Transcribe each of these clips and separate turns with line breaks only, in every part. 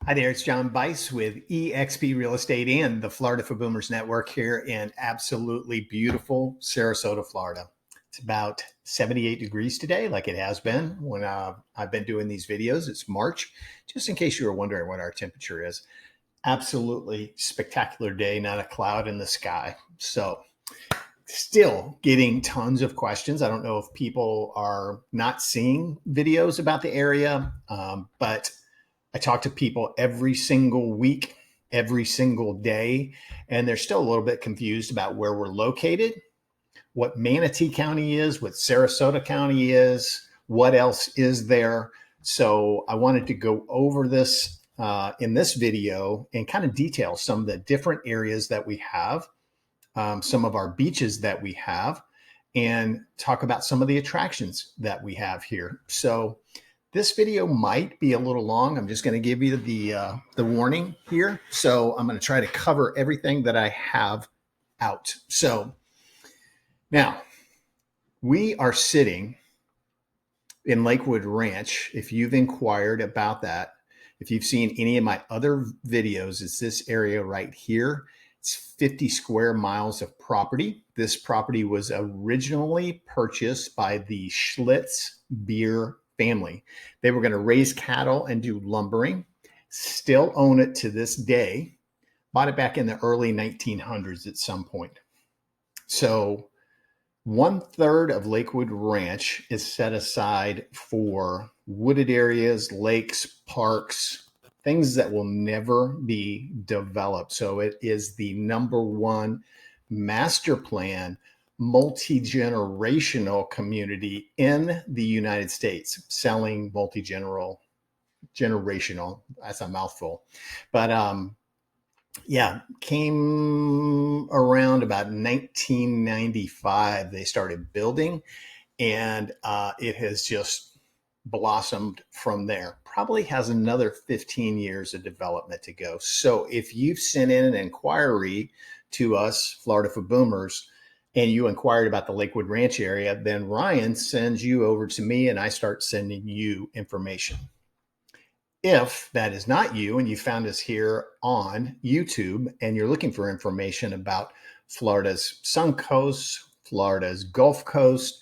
Hi there, it's John Buice with EXP Real Estate and the Florida for Boomers Network here in absolutely beautiful Sarasota, Florida. It's about 78 degrees today, like it has been when I've been doing these videos. It's March, just in case you were wondering what our temperature is. Absolutely spectacular day, not a cloud in the sky. So still getting tons of questions. I don't know if people are not seeing videos about the area, but I talk to people every single week, every single day, and they're still a little bit confused about where we're located, what Manatee County is, what Sarasota County is, what else is there. So I wanted to go over this in this video and kind of detail some of the different areas that we have, some of our beaches that we have, and talk about some of the attractions that we have here. So this video might be a little long. I'm just going to give you the warning here. So I'm going to try to cover everything that I have out. So now we are sitting in Lakewood Ranch. If you've inquired about that, if you've seen any of my other videos, it's this area right here. It's 50 square miles of property. This property was originally purchased by the Schlitz Beer family. They were going to raise cattle and do lumbering, still own it to this day, bought it back in the early 1900s at some point. So 1/3 of Lakewood Ranch is set aside for wooded areas, lakes, parks, things that will never be developed. So it is the number 1 master plan multi-generational community in the United States, selling generational. That's a mouthful. But yeah, came around about 1995. They started building, and it has just blossomed from there. Probably has another 15 years of development to go. So if you've sent in an inquiry to us, Florida for Boomers, and you inquired about the Lakewood Ranch area, then Ryan sends you over to me and I start sending you information. If that is not you and you found us here on YouTube and you're looking for information about Florida's Sun Coast, Florida's Gulf Coast,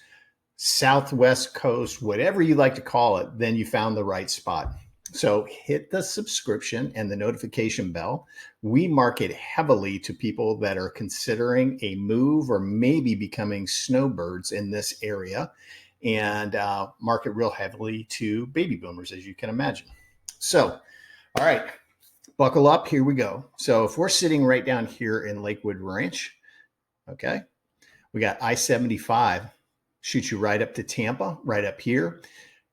Southwest Coast, whatever you like to call it, then you found the right spot. So hit the subscription and the notification bell. We market heavily to people that are considering a move or maybe becoming snowbirds in this area, and market real heavily to baby boomers, as you can imagine. So, all right, buckle up. Here we go. So if we're sitting right down here in Lakewood Ranch, okay, we got I-75, shoots you right up to Tampa, right up here.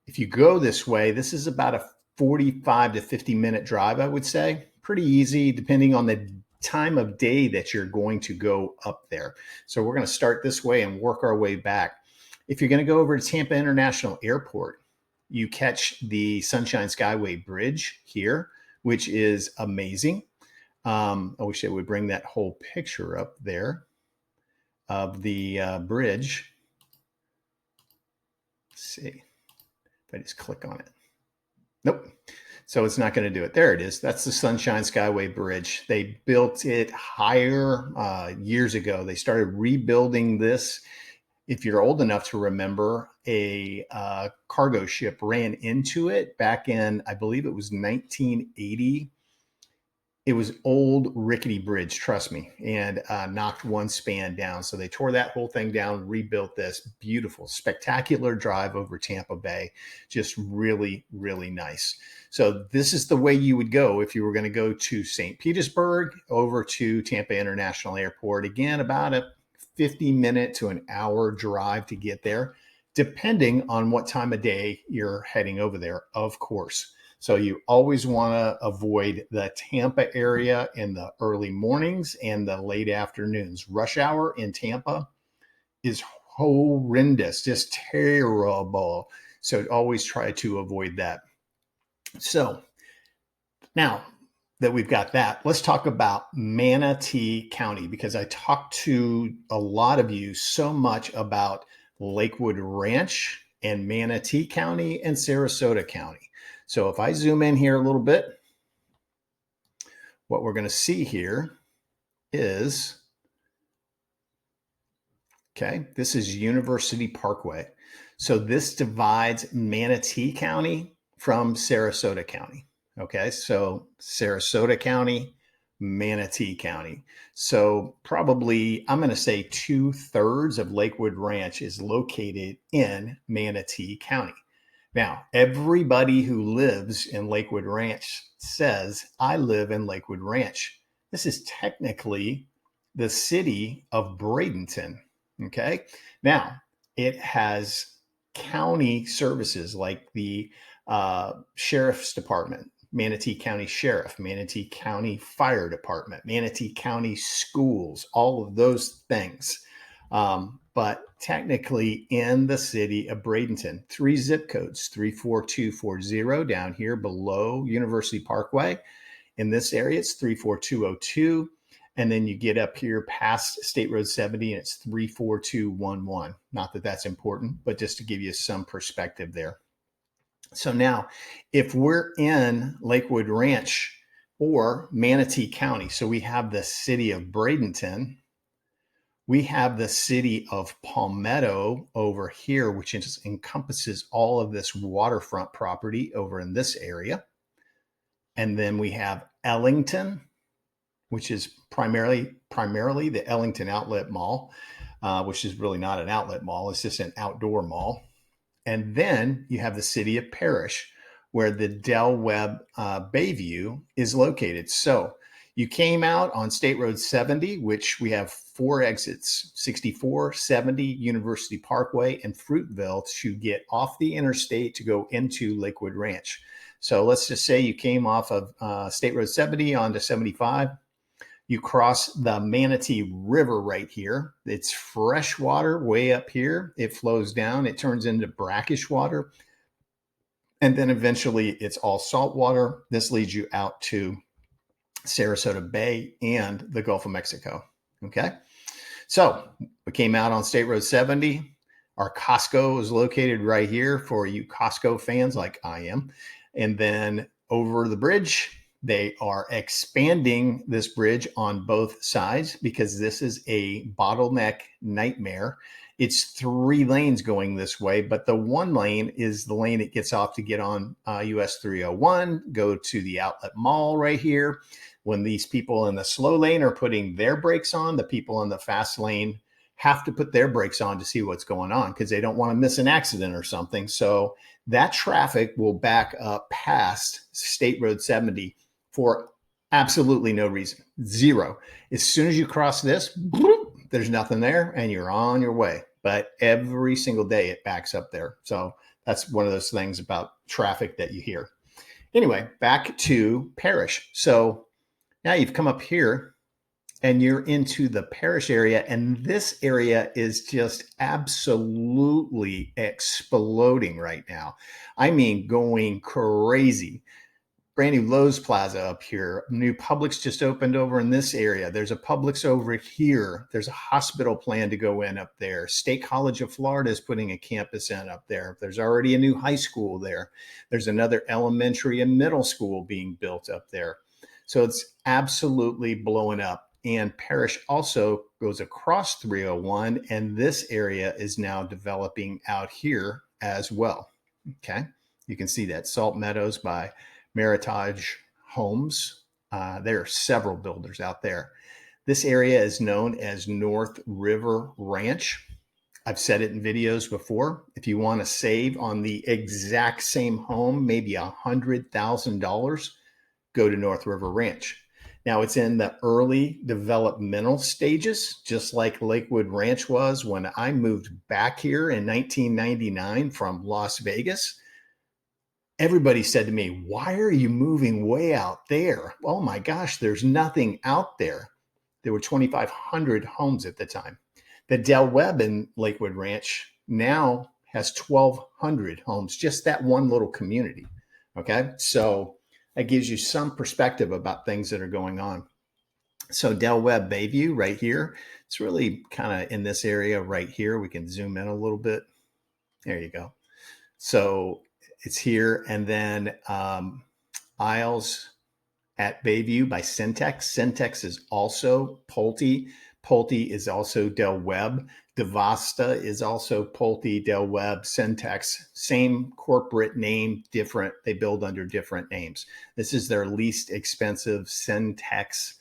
If you go this way, this is about a 45 to 50 minute drive, I would say. Pretty easy, depending on the time of day that you're going to go up there. So we're going to start this way and work our way back. If you're going to go over to Tampa International Airport, you catch the Sunshine Skyway Bridge here, which is amazing. I wish I would bring that whole picture up there of the bridge. Let's see if I just click on it. Nope. So it's not going to do it. There it is. That's the Sunshine Skyway Bridge. They built it higher years ago. They started rebuilding this. If you're old enough to remember, a cargo ship ran into it back in, I believe it was 1980. It was old rickety bridge, trust me, and knocked one span down. So they tore that whole thing down, rebuilt this beautiful, spectacular drive over Tampa Bay. Just really, really nice. So this is the way you would go if you were going to go to St. Petersburg over to Tampa International Airport. Again, about a 50-minute to an hour drive to get there, depending on what time of day you're heading over there, of course. So you always want to avoid the Tampa area in the early mornings and the late afternoons. Rush hour in Tampa is horrendous, just terrible. So always try to avoid that. So now that we've got that, let's talk about Manatee County, because I talked to a lot of you so much about Lakewood Ranch and Manatee County and Sarasota County. So if I zoom in here a little bit, what we're going to see here is, okay, this is University Parkway. So this divides Manatee County from Sarasota County. Okay, so Sarasota County, Manatee County. So probably, I'm going to say 2/3 of Lakewood Ranch is located in Manatee County. Now, everybody who lives in Lakewood Ranch says, I live in Lakewood Ranch. This is technically the city of Bradenton. Okay. Now, it has county services like the Sheriff's Department, Manatee County Sheriff, Manatee County Fire Department, Manatee County Schools, all of those things. But technically in the city of Bradenton, 3 zip codes, 34240 down here below University Parkway. In this area, it's 34202. And then you get up here past State Road 70 and it's 34211. Not that that's important, but just to give you some perspective there. So now if we're in Lakewood Ranch or Manatee County, so we have the city of Bradenton, we have the city of Palmetto over here, which encompasses all of this waterfront property over in this area. And then we have Ellington, which is primarily the Ellington Outlet Mall, which is really not an outlet mall. It's just an outdoor mall. And then you have the city of Parrish, where the Del Webb Bayview is located. So you came out on State Road 70, which we have 4 exits, 64, 70, University Parkway, and Fruitville to get off the interstate to go into Lakewood Ranch. So let's just say you came off of State Road 70 onto 75. You cross the Manatee River right here. It's fresh water way up here. It flows down. It turns into brackish water. And then eventually it's all salt water. This leads you out to Sarasota Bay and the Gulf of Mexico. Okay. So we came out on State Road 70. Our Costco is located right here for you Costco fans like I am. And then over the bridge, they are expanding this bridge on both sides because this is a bottleneck nightmare. It's 3 lanes going this way, but the 1 lane is the lane it gets off to get on US 301, go to the outlet mall right here. When these people in the slow lane are putting their brakes on, the people in the fast lane have to put their brakes on to see what's going on because they don't want to miss an accident or something. So that traffic will back up past State Road 70 for absolutely no reason. 0. As soon as you cross this, there's nothing there and you're on your way. But every single day it backs up there. So that's one of those things about traffic that you hear. Anyway, back to Parrish. So now you've come up here and you're into the Parrish area. And this area is just absolutely exploding right now. I mean, going crazy. Brand new Lowe's Plaza up here. New Publix just opened over in this area. There's a Publix over here. There's a hospital plan to go in up there. State College of Florida is putting a campus in up there. There's already a new high school there. There's another elementary and middle school being built up there. So it's absolutely blowing up. And Parrish also goes across 301, and this area is now developing out here as well. Okay, you can see that Salt Meadows by Meritage Homes. There are several builders out there. This area is known as North River Ranch. I've said it in videos before. If you want to save on the exact same home, maybe $100,000, go to North River Ranch. Now it's in the early developmental stages, just like Lakewood Ranch was when I moved back here in 1999 from Las Vegas. Everybody said to me, why are you moving way out there? Oh my gosh, there's nothing out there. There were 2,500 homes at the time. The Del Webb in Lakewood Ranch now has 1,200 homes, just that one little community. Okay, so that gives you some perspective about things that are going on. So Del Webb Bayview right here, it's really kind of in this area right here. We can zoom in a little bit. There you go. So it's here. And then Isles at Bayview by Centex. Centex is also Pulte. Pulte is also Del Webb. Devasta is also Pulte, Del Webb, Centex. Same corporate name, different. They build under different names. This is their least expensive, Centex.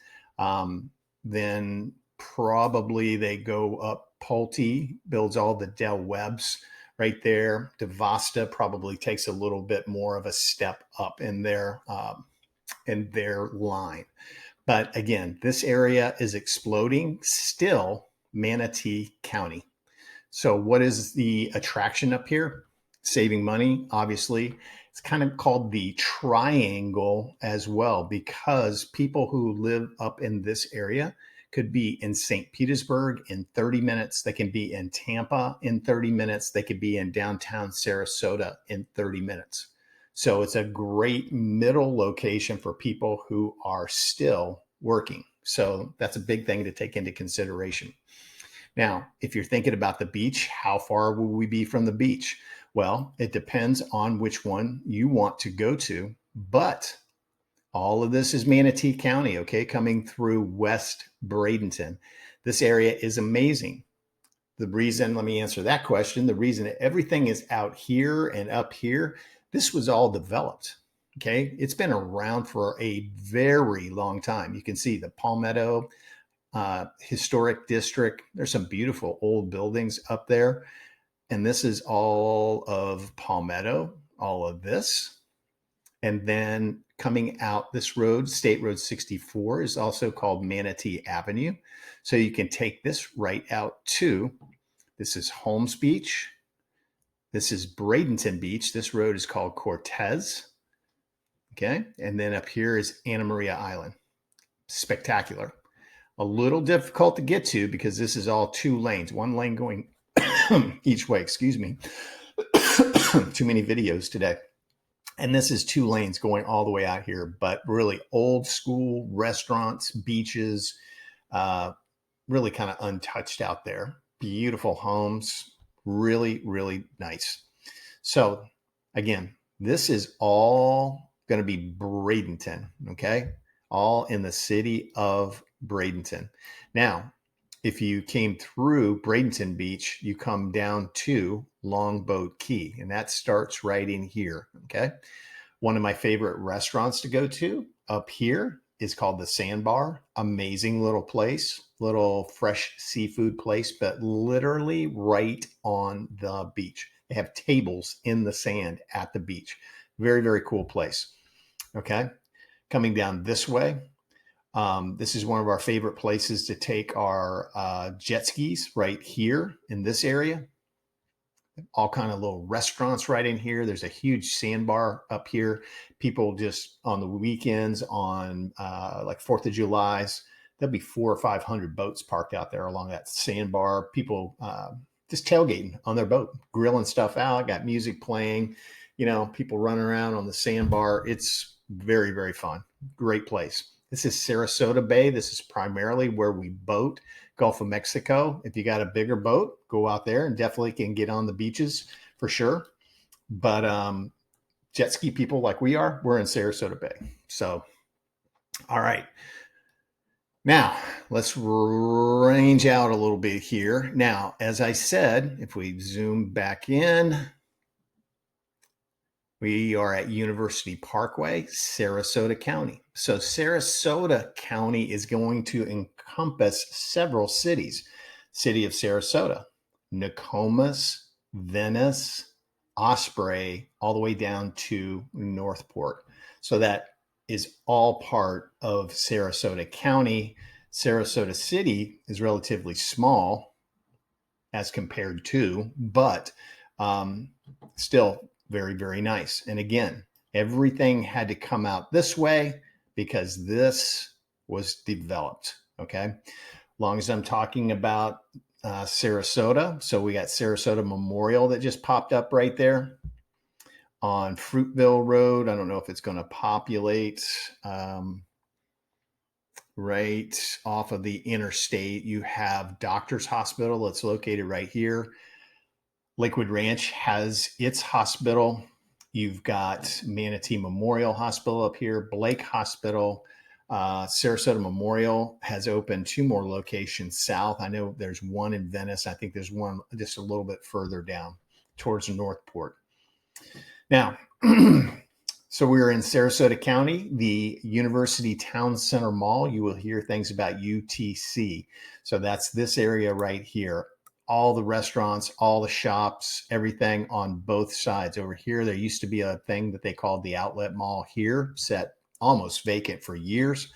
Then probably they go up. Pulte builds all the Del Webbs right there. Devasta probably takes a little bit more of a step up in their line. But again, this area is exploding still, Manatee County. So what is the attraction up here? Saving money, obviously. It's kind of called the triangle as well, because people who live up in this area could be in St. Petersburg in 30 minutes. They can be in Tampa in 30 minutes. They could be in downtown Sarasota in 30 minutes. So it's a great middle location for people who are still working. So that's a big thing to take into consideration. Now, if you're thinking about the beach, how far will we be from the beach? Well, it depends on which one you want to go to, but all of this is Manatee County, okay, coming through West Bradenton. This area is amazing. The reason, let me answer that question, the reason that everything is out here and up here, this was all developed, okay? It's been around for a very long time. You can see the Palmetto Historic District. There's some beautiful old buildings up there. And this is all of Palmetto, all of this. And then coming out this road, State Road 64, is also called Manatee Avenue. So you can take this right out to, this is Holmes Beach. This is Bradenton Beach. This road is called Cortez. Okay. And then up here is Anna Maria Island. Spectacular. A little difficult to get to because this is all 2 lanes, 1 lane going each way, excuse me. Too many videos today. And this is 2 lanes going all the way out here, but really old school restaurants, beaches, really kind of untouched out there. Beautiful homes, really, really nice. So again, this is all going to be Bradenton, okay? All in the city of Bradenton. Now, if you came through Bradenton Beach, you come down to Longboat Key, and that starts right in here, okay? One of my favorite restaurants to go to up here is called the Sandbar. Amazing little place, little fresh seafood place, but literally right on the beach. They have tables in the sand at the beach. Very, very cool place, okay? Coming down this way, this is one of our favorite places to take our jet skis right here in this area. All kind of little restaurants right in here. There's a huge sandbar up here. People just on the weekends on like 4th of July's, there'll be 400 or 500 boats parked out there along that sandbar. People just tailgating on their boat, grilling stuff out, got music playing, you know, people running around on the sandbar. It's very, very fun. Great place. This is Sarasota Bay. This is primarily where we boat. Gulf of Mexico. If you got a bigger boat, go out there and definitely can get on the beaches for sure. But jet ski people like we are, we're in Sarasota Bay. So, all right. Now, let's range out a little bit here. Now, as I said, if we zoom back in, we are at University Parkway, Sarasota County. So Sarasota County is going to encompass several cities. City of Sarasota, Nokomis, Venice, Osprey, all the way down to Northport. So that is all part of Sarasota County. Sarasota City is relatively small as compared to, but still very, very nice. And again, everything had to come out this way because this was developed, okay? Long as I'm talking about Sarasota. So we got Sarasota Memorial that just popped up right there on Fruitville Road. I don't know if it's going to populate right off of the interstate. You have Doctors Hospital that's located right here. Lakewood Ranch has its hospital. You've got Manatee Memorial Hospital up here, Blake Hospital. Sarasota Memorial has opened 2 more locations south. I know there's one in Venice. I think there's one just a little bit further down towards Northport. Now, so we're in Sarasota County, the University Town Center Mall. You will hear things about UTC. So that's this area right here. All the restaurants, all the shops, everything on both sides. Over here, there used to be a thing that they called the Outlet Mall here, set almost vacant for years.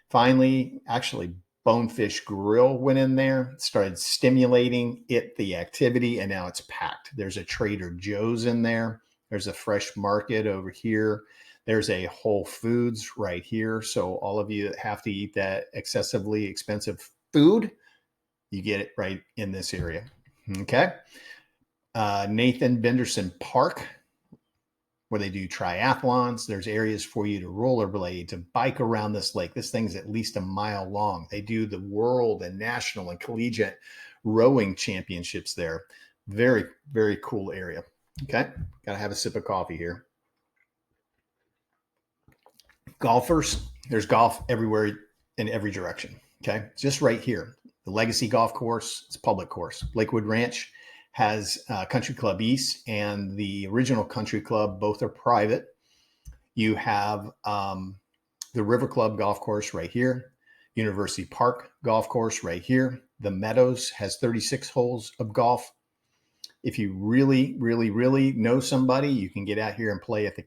Finally, actually, Bonefish Grill went in there, started stimulating the activity, and now it's packed. There's a Trader Joe's in there. There's a Fresh Market over here. There's a Whole Foods right here. So all of you that have to eat that excessively expensive food, you get it right in this area. Okay. Nathan Benderson Park, where they do triathlons. There's areas for you to rollerblade, to bike around this lake. This thing's at least a mile long. They do the world and national and collegiate rowing championships there. Very, very cool area. Okay. Got to have a sip of coffee here. Golfers, there's golf everywhere in every direction. Okay. Just right here. The Legacy Golf Course, it's a public course. Lakewood Ranch has Country Club East and the original Country Club. Both are private. You have the River Club Golf Course right here. University Park Golf Course right here. The Meadows has 36 holes of golf. If you really, really, really know somebody, you can get out here and play at the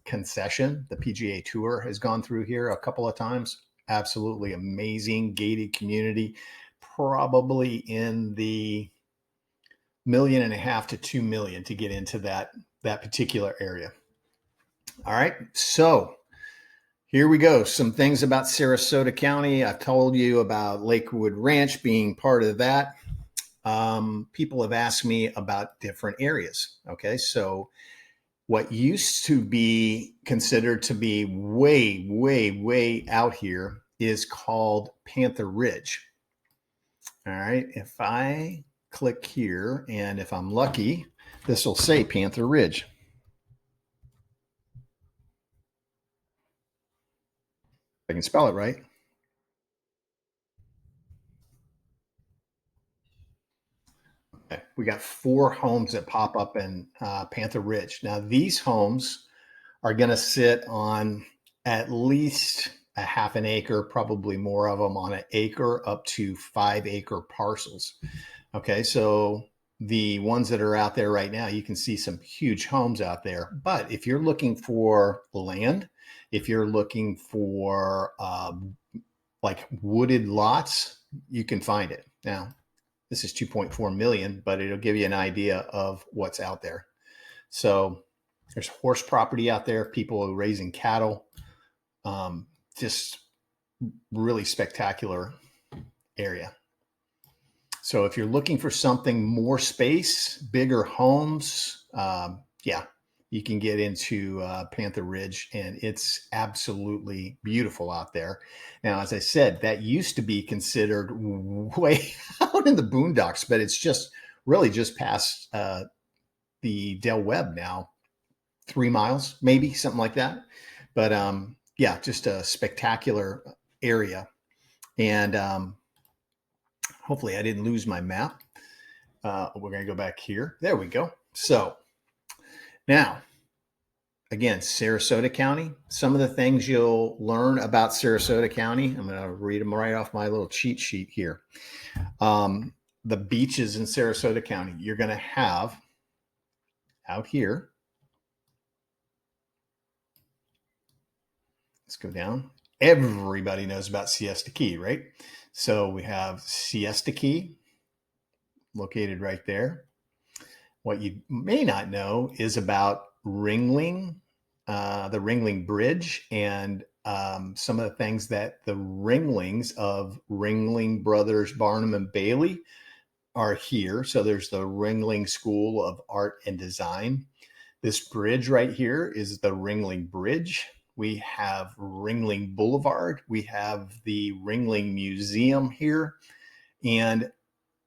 concession. The PGA Tour has gone through here a couple of times. Absolutely amazing gated community. Probably in the $1.5 million to $2 million to get into that particular area. All right, so here we go. Some things about Sarasota County. I've told you about Lakewood Ranch being part of that. People have asked me about different areas. Okay, so what used to be considered to be way, way, way out here is called Panther Ridge. All right, if I click here, and if I'm lucky, this will say Panther Ridge. I can spell it right. Okay. We got 4 homes that pop up in Panther Ridge. Now, these homes are going to sit on at least a half an acre, probably more of them on an acre, up to 5-acre parcels. Okay, so the ones that are out there right now, you can see some huge homes out there. But if you're looking for land, if you're looking for like wooded lots, you can find it. Now, this is 2.4 million, but it'll give you an idea of what's out there. So there's horse property out there, people raising cattle, just really spectacular area. So if you're looking for something more space, bigger homes, yeah, you can get into Panther Ridge, and it's absolutely beautiful out there. Now, as I said, that used to be considered way out in the boondocks, but it's just really just past the Del Webb now, 3 miles, maybe something like that. But yeah, just a spectacular area. And hopefully I didn't lose my map. We're going to go back here. There we go. So now, again, Sarasota County, some of the things you'll learn about Sarasota County, I'm going to read them right off my little cheat sheet here. The beaches in Sarasota County, you're going to have out here. Let's go down. Everybody knows about Siesta Key, right? So we have Siesta Key located right there. What you may not know is about Ringling, the Ringling Bridge, and some of the things that the Ringlings of Ringling Brothers Barnum and Bailey are here. So there's the Ringling School of Art and Design. This bridge right here is the Ringling Bridge. We have Ringling Boulevard. We have the Ringling Museum here. And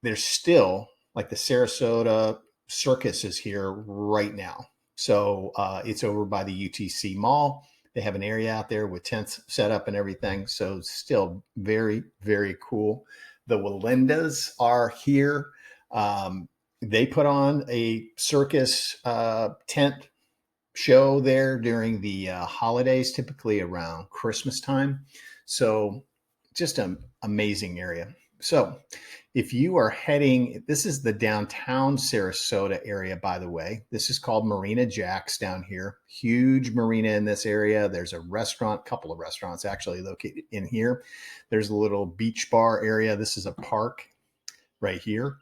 there's still, like, the Sarasota Circus is here right now. So it's over by the UTC Mall. They have an area out there with tents set up and everything. So still very, very cool. The Walendas are here. They put on a circus tent show there during the holidays, typically around Christmas time. So just an amazing area. So if you are heading, this is the downtown Sarasota area, by the way. This is called Marina Jack's down here. Huge marina in this area. There's a restaurant, couple of restaurants actually located in here. There's a little beach bar area. This is a park right here.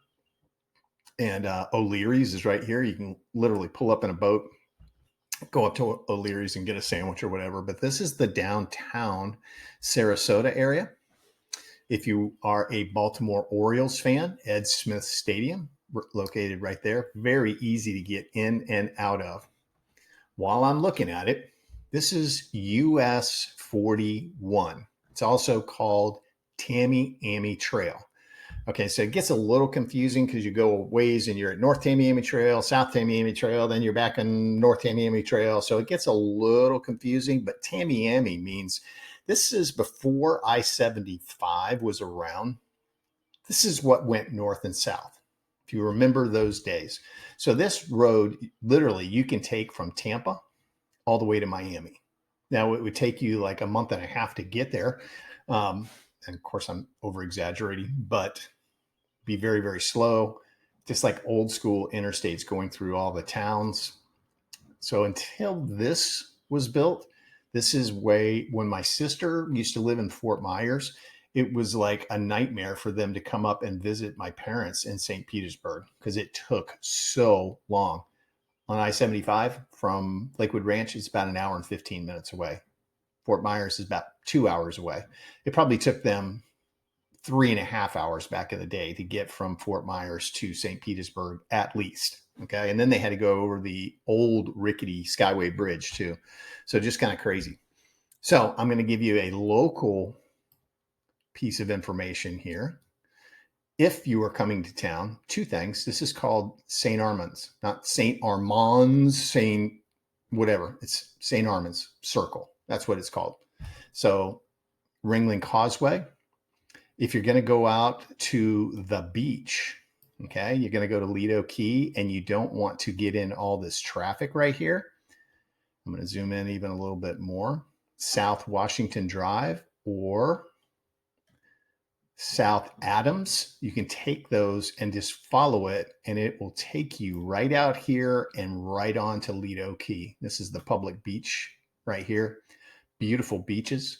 And O'Leary's is right here. You can literally pull up in a boat, go up to O'Leary's and get a sandwich or whatever. But this is the downtown Sarasota area. If you are a Baltimore Orioles fan, Ed Smith Stadium, located right there. Very easy to get in and out of. While I'm looking at it, this is US 41. It's also called Tamiami Trail. Okay, so it gets a little confusing because you go ways and you're at North Tamiami Trail, South Tamiami Trail, then you're back on North Tamiami Trail. So it gets a little confusing, but Tamiami means this is before I-75 was around. This is what went north and south, if you remember those days. So this road, literally, you can take from Tampa all the way to Miami. Now, it would take you like a month and a half to get there. And of course, I'm over-exaggerating, but be very, very slow, just like old school interstates going through all the towns. So until this was built, this is when my sister used to live in Fort Myers, it was like a nightmare for them to come up and visit my parents in St. Petersburg because it took so long. On I-75 from Lakewood Ranch, it's about an hour and 15 minutes away. Fort Myers is about 2 hours away. It probably took them 3.5 hours back in the day to get from Fort Myers to St. Petersburg at least. Okay. And then they had to go over the old rickety Skyway Bridge too. So just kind of crazy. So I'm going to give you a local piece of information here. If you are coming to town, two things. This is called St. Armand's, not St. Armand's, St. whatever. It's St. Armand's Circle. That's what it's called. So Ringling Causeway. If you're going to go out to the beach, okay, you're going to go to Lido Key and you don't want to get in all this traffic right here. I'm going to zoom in even a little bit more. South Washington Drive or South Adams. You can take those and just follow it and it will take you right out here and right on to Lido Key. This is the public beach right here. Beautiful beaches.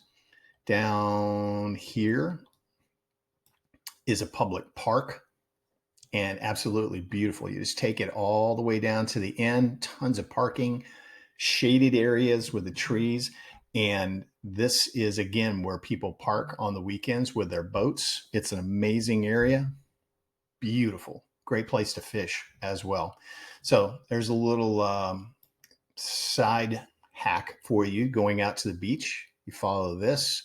Down here is a public park and absolutely beautiful. You just take it all the way down to the end, tons of parking, shaded areas with the trees. And this is, again, where people park on the weekends with their boats. It's an amazing area. Beautiful. Great place to fish as well. So there's a little side hack for you going out to the beach. You follow this,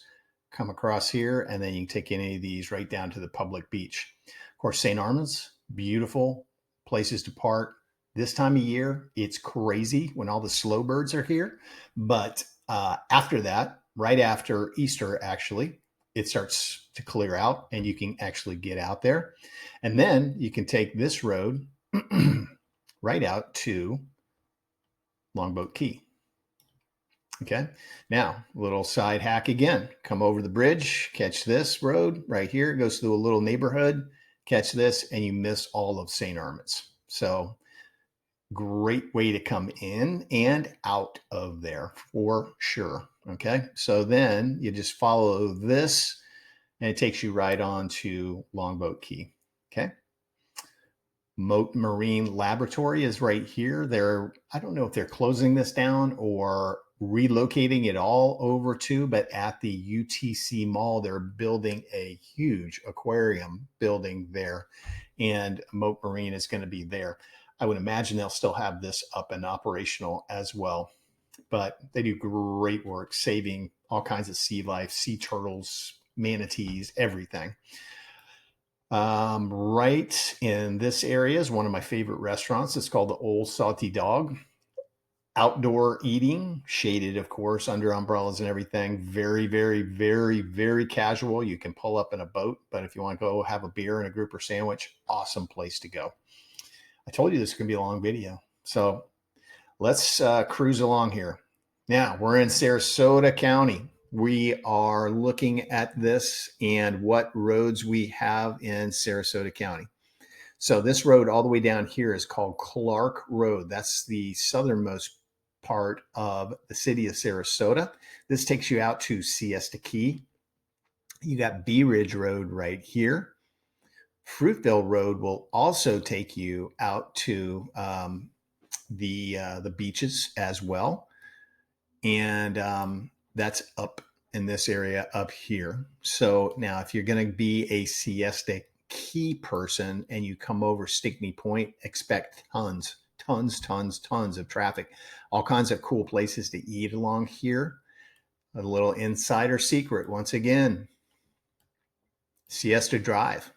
come across here, and then you can take any of these right down to the public beach. Of course, St. Armand's, beautiful places to park. This time of year, it's crazy when all the slow birds are here. But after that, right after Easter, actually, it starts to clear out and you can actually get out there. And then you can take this road right out to Longboat Key. Okay. Now, little side hack again. Come over the bridge, catch this road right here. It goes through a little neighborhood. Catch this, and you miss all of St. Armand's. So, great way to come in and out of there for sure. Okay. So then you just follow this, and it takes you right on to Longboat Key. Okay. Moat Marine Laboratory is right here. I don't know if they're closing this down or relocating it all over to, but at the UTC Mall, they're building a huge aquarium building there, and Moat Marine is going to be there. I would imagine they'll still have this up and operational as well, but they do great work saving all kinds of sea life, sea turtles, manatees, everything. Right in this area is one of my favorite restaurants. It's called the Old Salty Dog. outdoor eating, shaded, of course, under umbrellas and everything. Very, very, very, very casual. You can pull up in a boat, but if you want to go have a beer and a grouper sandwich, awesome place to go. I told you this is going to be a long video. So let's cruise along here. Now we're in Sarasota County. We are looking at this and what roads we have in Sarasota County. So this road all the way down here is called Clark Road. That's the southernmost part of the city of Sarasota. This takes you out to Siesta Key. You got Bee Ridge Road right here. Fruitville Road will also take you out to the beaches as well. And that's up in this area up here. So now if you're going to be a Siesta Key person and you come over Stickney Point, expect tons of traffic, all kinds of cool places to eat along here. A little insider secret, once again, Siesta Drive.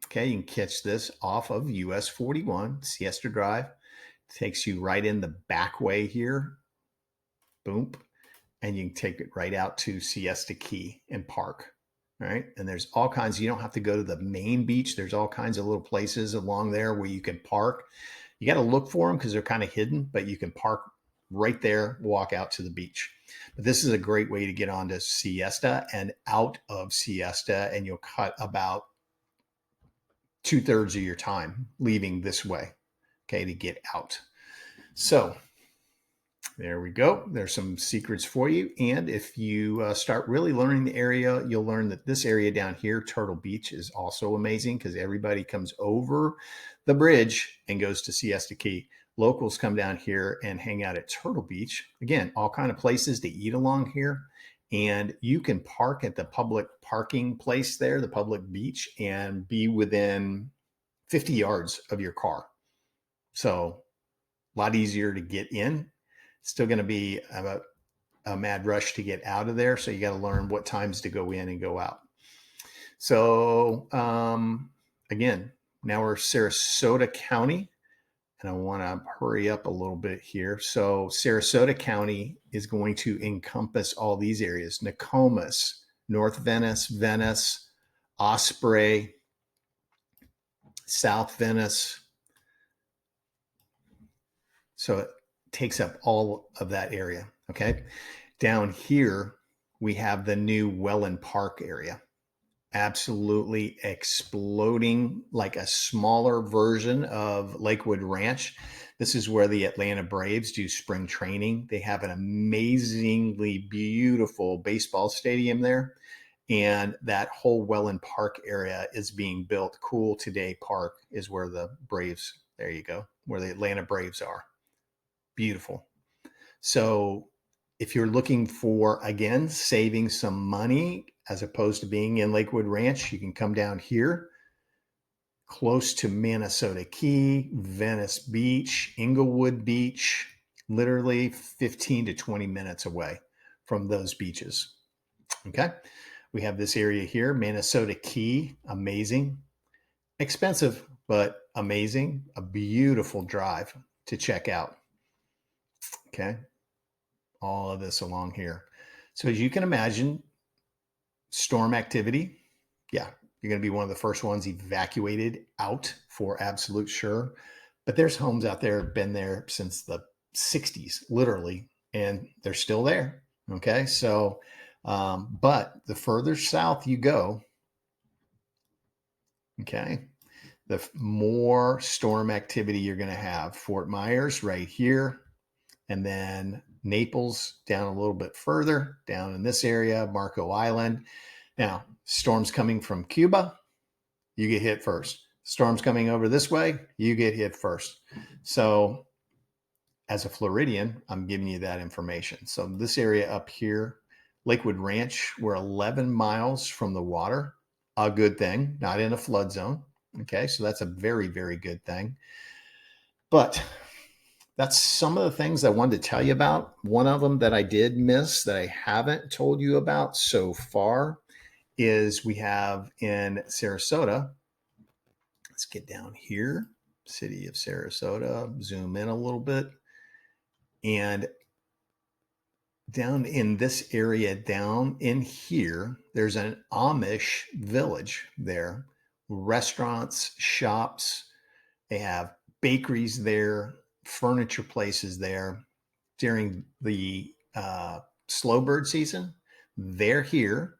Okay, you can catch this off of US 41, Siesta Drive. Takes you right in the back way here. Boom. And you can take it right out to Siesta Key and park. All right. And there's all kinds, you don't have to go to the main beach. There's all kinds of little places along there where you can park. You got to look for them because they're kind of hidden, but you can park right there, walk out to the beach. But this is a great way to get onto Siesta and out of Siesta, and you'll cut about 2/3 of your time leaving this way, okay, to get out. So there we go. There's some secrets for you. And if you start really learning the area, you'll learn that this area down here, Turtle Beach, is also amazing because everybody comes over the bridge and goes to Siesta Key. Locals come down here and hang out at Turtle Beach. Again, all kind of places to eat along here. And you can park at the public parking place there, the public beach, and be within 50 yards of your car. So a lot easier to get in. Still going to be a mad rush to get out of there. So you got to learn what times to go in and go out. So again, now we're Sarasota County, and I want to hurry up a little bit here. So Sarasota County is going to encompass all these areas: Nokomis, North Venice, Venice, Osprey, South Venice. So it takes up all of that area. Okay. Down here, we have the new Welland Park area. Absolutely exploding, like a smaller version of Lakewood Ranch. This is where the Atlanta Braves do spring training. They have an amazingly beautiful baseball stadium there. And that whole Welland Park area is being built. Cool Today Park is where the Braves, there you go, where the Atlanta Braves are. Beautiful. So if you're looking for, again, saving some money as opposed to being in Lakewood Ranch, you can come down here close to Minnesota Key, Venice Beach, Inglewood Beach, literally 15 to 20 minutes away from those beaches. Okay. We have this area here, Minnesota Key, amazing, expensive, but amazing, a beautiful drive to check out. Okay. All of this along here. So as you can imagine, storm activity. Yeah. You're going to be one of the first ones evacuated out for absolute sure. But there's homes out there been there since the 60s, literally, and they're still there. Okay. So, but the further south you go, okay, the more storm activity you're going to have. Fort Myers right here. And then Naples down a little bit further, down in this area, Marco Island. Now, storms coming from Cuba, you get hit first. Storms coming over this way, you get hit first. So as a Floridian, I'm giving you that information. So this area up here, Lakewood Ranch, we're 11 miles from the water. A good thing, not in a flood zone. Okay, so that's a very, very good thing. But that's some of the things I wanted to tell you about. One of them that I did miss that I haven't told you about so far is we have in Sarasota. Let's get down here, city of Sarasota, zoom in a little bit. And down in this area, down in here, there's an Amish village there. Restaurants, shops, they have bakeries there, furniture places there. During the slow bird season, they're here,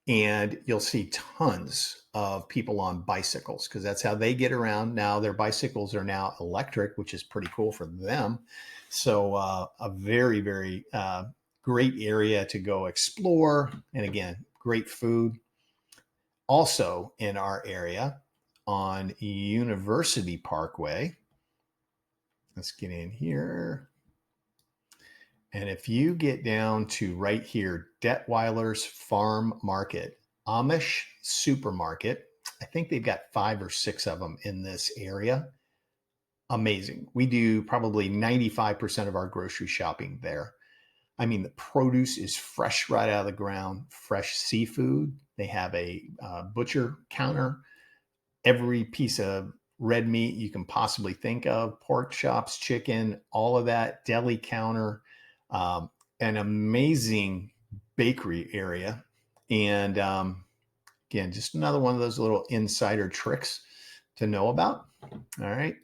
and you'll see tons of people on bicycles because that's how they get around. Now their bicycles are now electric, which is pretty cool for them. So a very, very great area to go explore. And again, great food. Also in our area on University Parkway. Let's get in here. And if you get down to right here, Detweiler's Farm Market, Amish Supermarket, I think they've got 5 or 6 of them in this area. Amazing. We do probably 95% of our grocery shopping there. I mean, the produce is fresh right out of the ground, fresh seafood. They have a butcher counter. Every piece of red meat you can possibly think of, pork chops, chicken, all of that, deli counter, an amazing bakery area. And again, just another one of those little insider tricks to know about. All right.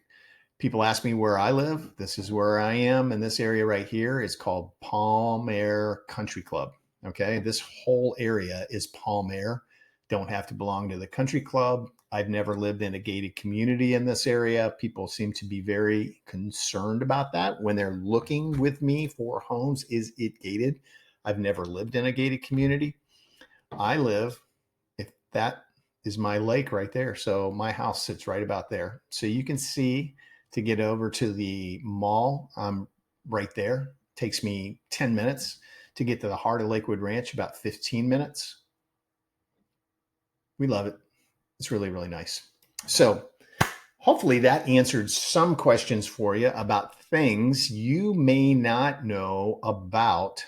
People ask me where I live. This is where I am. And this area right here is called Palm Air Country Club. Okay. This whole area is Palm Air. Don't have to belong to the country club. I've never lived in a gated community in this area. People seem to be very concerned about that when they're looking with me for homes. Is it gated? I've never lived in a gated community. I live, if that is my lake right there. So my house sits right about there. So you can see to get over to the mall, I'm right there. It takes me 10 minutes to get to the heart of Lakewood Ranch, about 15 minutes. We love it. It's really, really nice. So hopefully that answered some questions for you about things you may not know about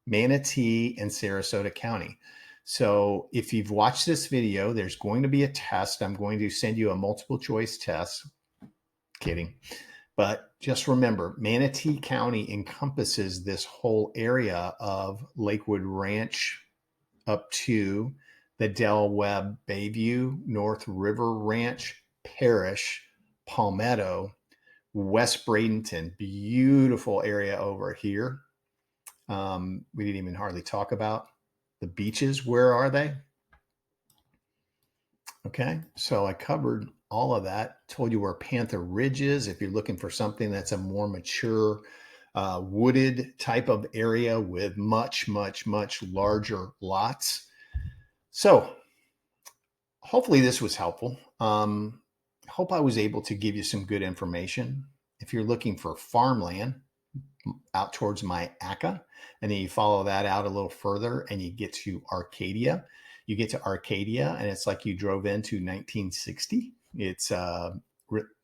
Manatee and Sarasota County. So if you've watched this video, there's going to be a test. I'm going to send you a multiple choice test. Kidding. But just remember, Manatee County encompasses this whole area of Lakewood Ranch up to the Del Webb Bayview, North River Ranch, Parrish, Palmetto, West Bradenton. Beautiful area over here. We didn't even hardly talk about the beaches. Where are they? Okay, so I covered all of that. Told you where Panther Ridge is. If you're looking for something that's a more mature, wooded type of area with much, much, much larger lots. So hopefully this was helpful. Hope I was able to give you some good information. If you're looking for farmland out towards Myakka, and then you follow that out a little further and you get to Arcadia. You get to Arcadia and it's like you drove into 1960. It's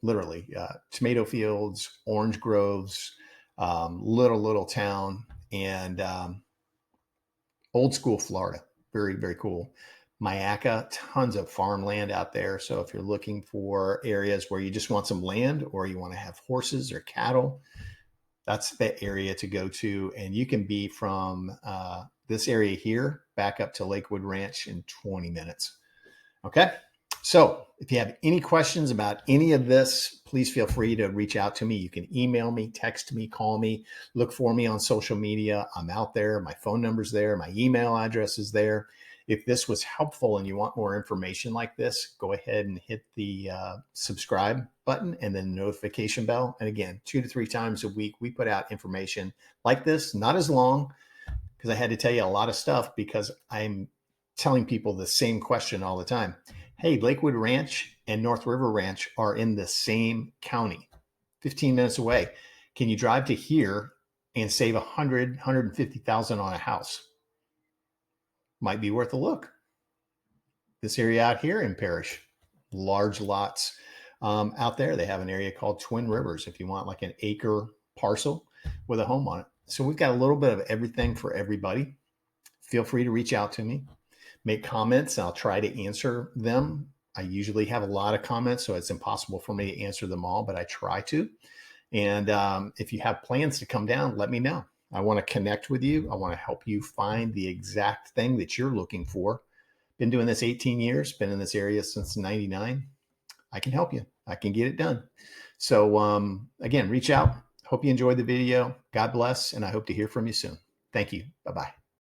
literally tomato fields, orange groves, little town, and old school Florida. Very, very cool. Myakka, tons of farmland out there. So if you're looking for areas where you just want some land or you want to have horses or cattle, that's the area to go to. And you can be from this area here back up to Lakewood Ranch in 20 minutes. Okay. So if you have any questions about any of this, please feel free to reach out to me. You can email me, text me, call me, look for me on social media. I'm out there. My phone number's there. My email address is there. If this was helpful and you want more information like this, go ahead and hit the subscribe button and then notification bell. And again, 2 to 3 times a week, we put out information like this, not as long, because I had to tell you a lot of stuff because I'm telling people the same question all the time. Hey, Lakewood Ranch and North River Ranch are in the same county, 15 minutes away. Can you drive to here and save $100,000, $150,000 on a house? Might be worth a look. This area out here in Parrish, large lots out there. They have an area called Twin Rivers if you want like an acre parcel with a home on it. So we've got a little bit of everything for everybody. Feel free to reach out to me, make comments, and I'll try to answer them. I usually have a lot of comments, so it's impossible for me to answer them all, but I try to. And if you have plans to come down, let me know. I want to connect with you. I want to help you find the exact thing that you're looking for. Been doing this 18 years, been in this area since 99. I can help you. I can get it done. So again, reach out. Hope you enjoyed the video. God bless, and I hope to hear from you soon. Thank you. Bye-bye.